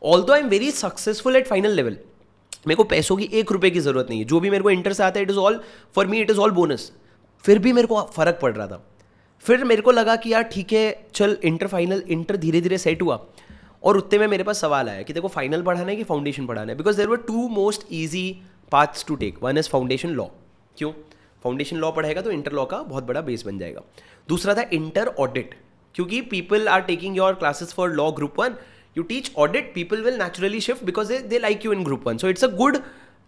Although I am very successful at final level, मेरे को पैसों की 1 रुपये की ज़रूरत नहीं है, जो भी मेरे को इंटर से आता है it is all for me, it is all bonus. फिर भी मेरे को फ़र्क पड़ रहा था। फिर मेरे को लगा कि यार ठीक है चल इंटर फाइनल, इंटर धीरे धीरे सेट हुआ और उतने में मेरे पास सवाल आया कि देखो फाइनल पढ़ाना है कि फाउंडेशन पढ़ाना है, because there were 2 most easy paths to take. One is foundation law, क्यों फाउंडेशन लॉ पढ़ेगा तो इंटर लॉ का बहुत बड़ा बेस बन जाएगा। दूसरा था इंटर ऑडिट, क्योंकि people are taking your classes for law group 1, you teach audit, people will naturally shift because they like you in group 1, so it's a good,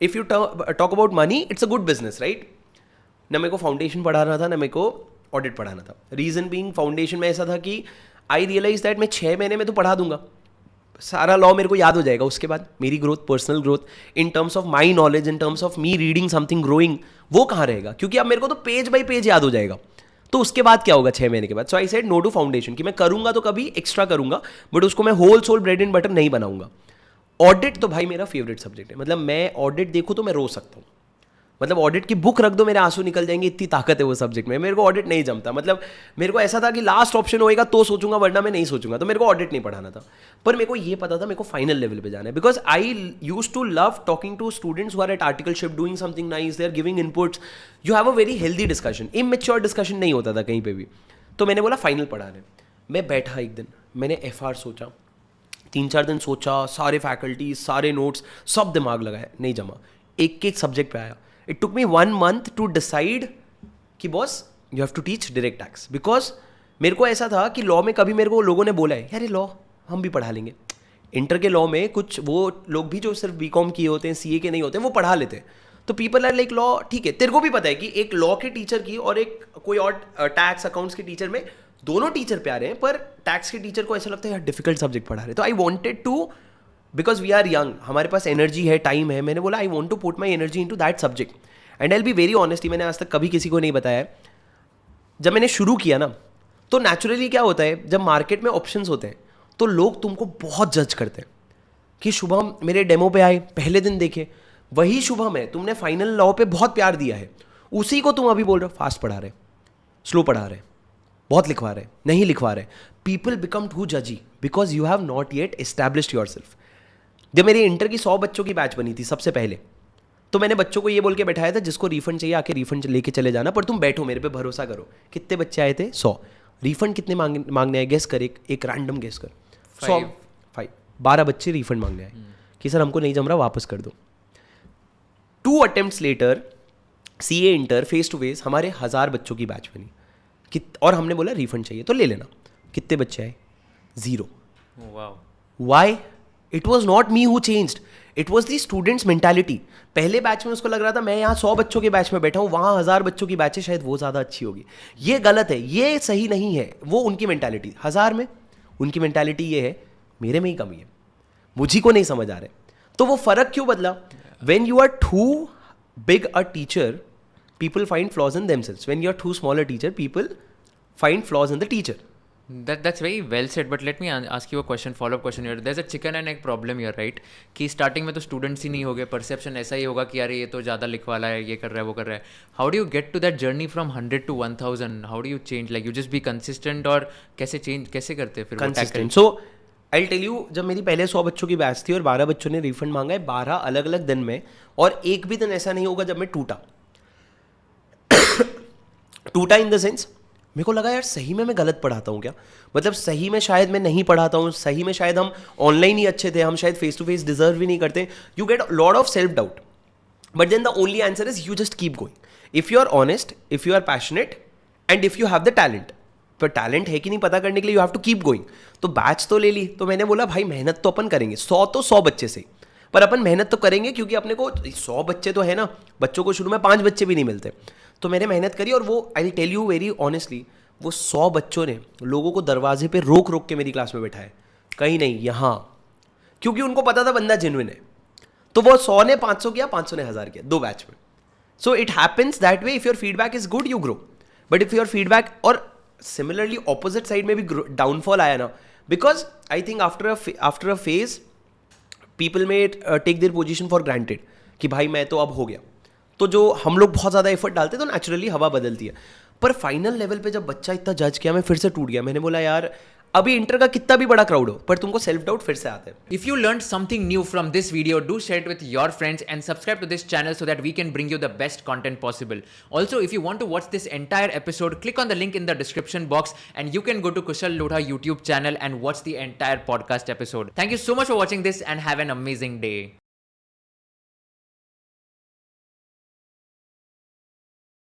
if you talk about money, it's a good business, right? ना मेरे को foundation पढ़ाना था ना मेरे को audit पढ़ाना था। रीजन बीइंग फाउंडेशन में ऐसा था कि आई रियलाइज दैट मैं 6 महीने में तो पढ़ा दूंगा, सारा लॉ मेरे को याद हो जाएगा। उसके बाद मेरी growth, personal growth in terms of my knowledge, in terms of me reading something, growing, वो कहाँ रहेगा, क्योंकि अब मेरे को तो पेज बाई पेज याद हो जाएगा। तो उसके बाद क्या होगा 6 महीने के बाद? So I said no to foundation, कि मैं करूंगा तो कभी एक्स्ट्रा करूंगा, बट उसको मैं whole sole bread and butter नहीं बनाऊंगा। ऑडिट तो भाई मेरा फेवरेट सब्जेक्ट है, मतलब मैं ऑडिट देखूँ तो मैं रो सकता हूँ, मतलब ऑडिट की बुक रख दो मेरे आंसू निकल जाएंगे, इतनी ताकत है वो सब्जेक्ट में। मेरे को ऑडिट नहीं जमता, मतलब मेरे को ऐसा था कि लास्ट ऑप्शन होएगा तो सोचूंगा, वरना मैं नहीं सोचूंगा, तो मेरे को ऑडिट नहीं पढ़ाना था। पर मेरे को ये पता था मेरे को फाइनल लेवल पे जाना है, because I use to love talking to students who are at articleship doing something nice, they are giving inputs, you have a very healthy discussion, immature discussion नहीं होता था कहीं पे भी। तो मैंने बोला फाइनल पढ़ाना है। मैं बैठा एक दिन, मैंने FR सोचा, 3-4 दिन सोचा, सारे फैकल्टीज, सारे नोट्स, सब दिमाग लगाया, नहीं जमा। एक एक सब्जेक्ट पे आया। It took me 1 month to decide कि boss you have to teach direct tax, because मेरे को ऐसा था कि लॉ में कभी मेरे को लोगों ने बोला है यार ये लॉ हम भी पढ़ा लेंगे। इंटर के लॉ में कुछ वो लोग भी जो सिर्फ BCom किए होते हैं, CA के नहीं होते हैं, वो पढ़ा लेते हैं। तो पीपल आर लाइक लॉ ठीक है, तेरे को भी पता है कि एक लॉ के टीचर की और एक कोई और टैक्स अकाउंट्स के टीचर में दोनों टीचर प्यारे हैं, पर टैक्स के टीचर को ऐसा लगता है यार डिफिकल्ट सब्जेक्ट पढ़ा रहे। तो I wanted to, because we are young, हमारे पास एनर्जी है, टाइम है, मैंने बोला I want to put my energy into that subject. And I will be very honest, मैंने आज तक कभी किसी को नहीं बताया है, जब मैंने शुरू किया ना तो नेचुरली क्या होता है, जब मार्केट में ऑप्शंस होते हैं तो लोग तुमको बहुत जज करते हैं कि शुभम मेरे डेमो पे आए, पहले दिन देखे, वही शुभम है, तुमने फाइनल लॉ पे बहुत प्यार दिया है, उसी को तुम अभी बोल रहे हो फास्ट पढ़ा रहे, स्लो पढ़ा रहे, बहुत लिखवा रहे, नहीं लिखवा रहे। पीपल बिकम टू जजी because you have not yet established yourself. जब मेरी इंटर की 100 बच्चों की बैच बनी थी सबसे पहले, तो मैंने बच्चों को ये बोल के बैठाया था जिसको रिफंड चाहिए आके रिफंड लेके चले जाना, पर तुम बैठो मेरे पे भरोसा करो। कितने बच्चे आए थे? 100। रिफंड कितने मांगने आए? गेस कर, एक रैंडम गेस कर। 5 12 बच्चे रिफंड मांगने आए कि सर हमको नहीं जम रहा, वापस कर दो। 2 attempts later CA inter face to face हमारे 1000 बच्चों की बैच बनी, और हमने बोला रिफंड चाहिए तो ले लेना। कितने बच्चे आए? 0। Why? It was not me who changed, it was the students mentality. पहले बैच में उसको लग रहा था मैं यहाँ 100 बच्चों के बैच में बैठा हूँ, वहाँ 1000 बच्चों की बैच है, शायद वो ज़्यादा अच्छी होगी। ये गलत है, ये सही नहीं है। वो उनकी मेंटालिटी 1000 में, उनकी मेंटालिटी ये है मेरे में ही कमी है, मुझी को नहीं समझ आ रहा है। तो वो फ़र्क क्यों बदला? When you are too big a teacher people find flaws in themselves. When you're too small a teacher, people find flaws in the teacher. That's very well said, but let me ask you a question, follow-up question here. There's a chicken and egg problem here, right? कि starting में तो students ही नहीं होंगे, perception ऐसा ही होगा कि यार ये तो ज़्यादा लिखवाला है, ये कर रहा है, वो कर रहा है. How do you get to that journey from 100 to 1000? How do you change? Like you just be consistent, और कैसे change, कैसे करते हैं फिर? Consistent. So I'll tell you, जब मेरी पहले 100 बच्चों की बैच थी और 12 बच्चों ने रिफंड मांगा है 12 अलग अलग दिन में, और एक भी दिन ऐसा नहीं होगा जब मैं टूटा इन द सेंस मेरे को लगा यार सही में मैं गलत पढ़ाता हूँ क्या, मतलब सही में शायद मैं नहीं पढ़ाता हूँ, सही में शायद हम ऑनलाइन ही अच्छे थे, हम शायद फेस टू फेस डिजर्व ही नहीं करते. You get lot of self doubt, but then the only answer is you just keep going. If you are honest, if you are passionate and if you have the talent. पर talent है कि नहीं पता करने के लिए you have to keep going. तो batch तो ले ली, तो मैंने बोला भाई मेहनत तो अपन करेंगे, 100 तो 100 बच्चे से, पर अपन मेहनत तो करेंगे क्योंकि अपने को 100 बच्चे तो है ना, बच्चों को शुरू में 5 बच्चे भी नहीं मिलते. तो मैंने मेहनत करी और वो I tell you very honestly, वो 100 बच्चों ने लोगों को दरवाजे पे रोक रोक के मेरी क्लास में बैठाया, कहीं नहीं यहाँ, क्योंकि उनको पता था बंदा जेन्युइन है. तो वो 100 ने 500 किया, 500 ने 1000 किया 2 बैच में. So it happens that way. If your feedback is good you grow, but if your feedback, और सिमिलरली ऑपोजिट साइड में भी डाउनफॉल आया ना, because I think after a phase people में take their position for granted कि भाई मैं तो अब हो गया. तो जो हम लोग बहुत ज़्यादा एफर्ट डालते तो नेचुरली हवा बदलती है. पर फाइनल लेवल पे जब बच्चा इतना जज किया, मैं फिर से टूट गया. मैंने बोला यार अभी इंटर का कितना भी बड़ा क्राउड हो पर तुमको सेल्फ डाउट फिर से आते हैं. If you learned something new from this video, do share it with your friends and subscribe to this channel so that we can bring you the best content possible. Also, if you want to watch this entire episode, click on the link in the description box and you can go to Kushal Lodha YouTube channel and watch the entire podcast episode. Thank you so much for watching this and have an amazing day.